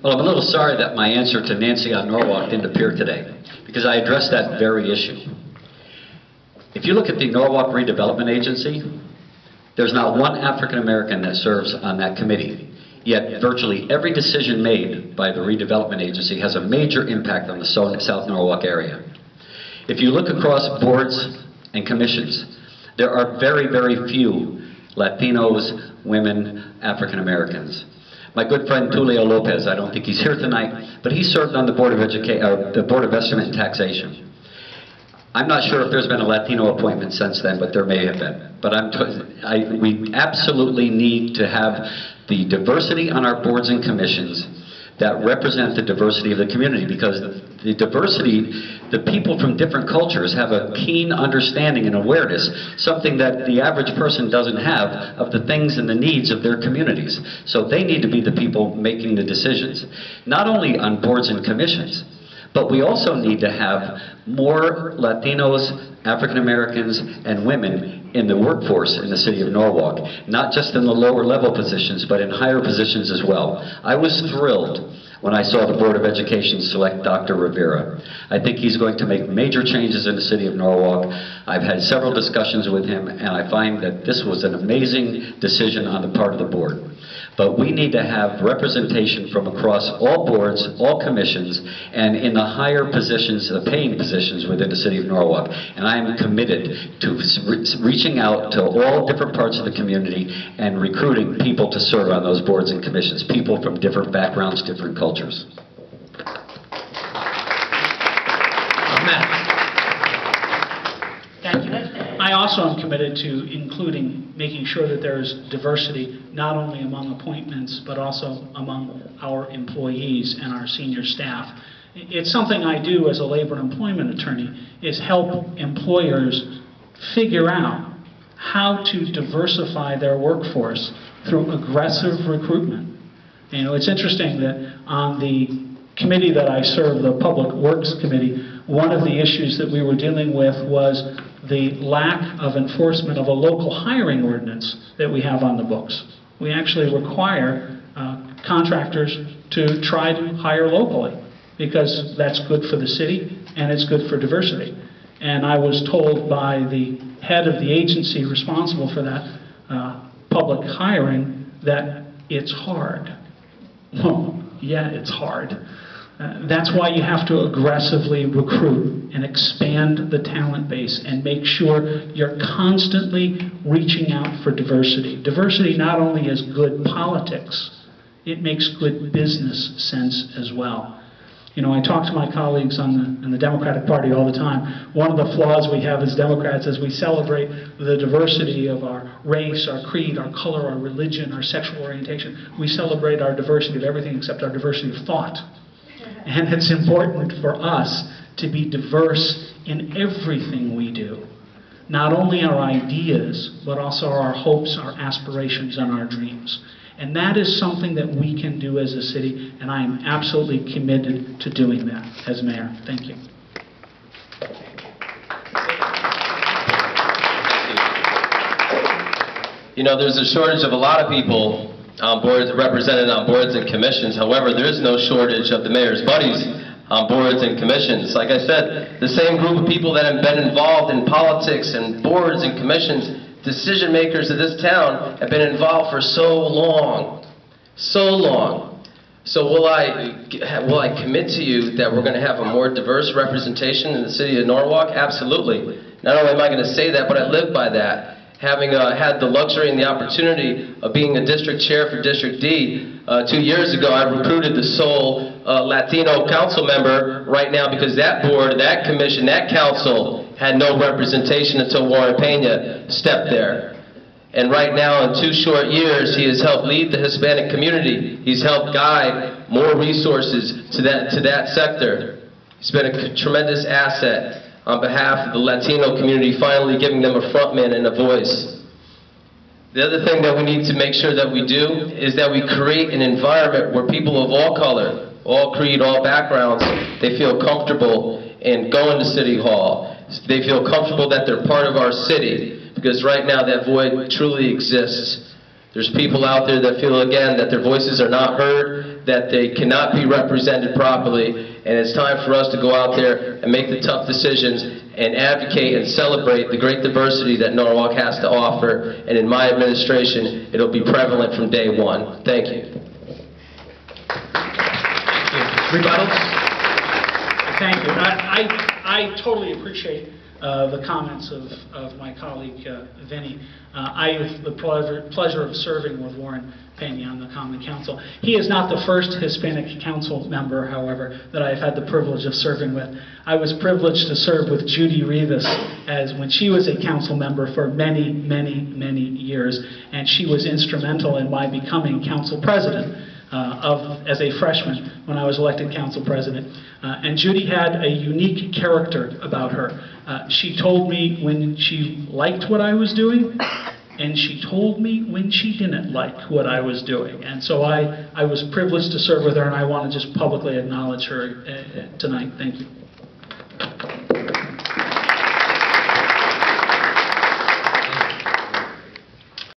Well, I'm a little sorry that my answer to Nancy on Norwalk didn't appear today, because I addressed that very issue. If you look at the Norwalk Redevelopment Agency, there's not one African American that serves on that committee. Yet virtually every decision made by the Redevelopment Agency has a major impact on the South Norwalk area. If you look across boards and commissions, there are very, very few Latinos, women, African Americans. My good friend Tulio Lopez, I don't think he's here tonight, but he served on the Board of the Board of Estimate and Taxation. I'm not sure if there's been a Latino appointment since then, but there may have been. But we absolutely need to have the diversity on our boards and commissions that represent the diversity of the community, because the diversity, the people from different cultures have a keen understanding and awareness, something that the average person doesn't have, of the things and the needs of their communities. So they need to be the people making the decisions, not only on boards and commissions, but we also need to have more Latinos, African Americans, and women in the workforce in the city of Norwalk, not just in the lower level positions, but in higher positions as well. I was thrilled when I saw the Board of Education select Dr. Rivera. I think he's going to make major changes in the city of Norwalk. I've had several discussions with him, and I find that this was an amazing decision on the part of the board. But we need to have representation from across all boards, all commissions, and in the higher positions, the paying positions within the city of Norwalk. And I am committed to reaching out to all different parts of the community and recruiting people to serve on those boards and commissions, people from different backgrounds, different cultures. Thank you. I also am committed to including, making sure that there is diversity, not only among appointments, but also among our employees and our senior staff. It's something I do as a labor and employment attorney, is help employers figure out how to diversify their workforce through aggressive recruitment. You know, it's interesting that on the committee that I serve, the Public Works Committee, one of the issues that we were dealing with was the lack of enforcement of a local hiring ordinance that we have on the books. We actually require contractors to try to hire locally, because that's good for the city and it's good for diversity. And I was told by the head of the agency responsible for that public hiring that it's hard. Well, yeah, it's hard. That's why you have to aggressively recruit and expand the talent base and make sure you're constantly reaching out for diversity. Diversity not only is good politics, it makes good business sense as well. You know, I talk to my colleagues in the Democratic Party all the time. One of the flaws we have as Democrats is we celebrate the diversity of our race, our creed, our color, our religion, our sexual orientation. We celebrate our diversity of everything except our diversity of thought. And it's important for us to be diverse in everything we do. Not only our ideas, but also our hopes, our aspirations, and our dreams. And that is something that we can do as a city, and I am absolutely committed to doing that as mayor. Thank you. You know, there's a shortage of a lot of people on boards, represented on boards and commissions. However, there is no shortage of the mayor's buddies on boards and commissions. Like I said, the same group of people that have been involved in politics and boards and commissions, decision makers of this town, have been involved for so long. So long. So will I commit to you that we're going to have a more diverse representation in the city of Norwalk? Absolutely. Not only am I going to say that, but I live by that. Having had the luxury and the opportunity of being a district chair for District D, 2 years ago I recruited the sole Latino council member right now, because that board, that commission, that council had no representation until Warren Pena stepped there. And right now, in 2 short years, he has helped lead the Hispanic community. He's helped guide more resources to that sector. He's been a tremendous asset on behalf of the Latino community, finally giving them a frontman and a voice. The other thing that we need to make sure that we do is that we create an environment where people of all color, all creed, all backgrounds, they feel comfortable in going to City Hall. They feel comfortable that they're part of our city, because right now that void truly exists. There's people out there that feel, again, that their voices are not heard, that they cannot be represented properly, and it's time for us to go out there and make the tough decisions and advocate and celebrate the great diversity that Norwalk has to offer, and in my administration, it'll be prevalent from day one. Thank you. Rebuttals? Thank you. I totally appreciate the comments of my colleague Vinny. I have the pleasure of serving with Warren Pena on the Common Council. He is not the first Hispanic council member, however, that I've had the privilege of serving with. I was privileged to serve with Judy Rivas when she was a council member for many, many, many years, and she was instrumental in my becoming council president. As a freshman when I was elected council president. And Judy had a unique character about her. She told me when she liked what I was doing, and she told me when she didn't like what I was doing. And so I was privileged to serve with her, and I want to just publicly acknowledge her tonight. Thank you.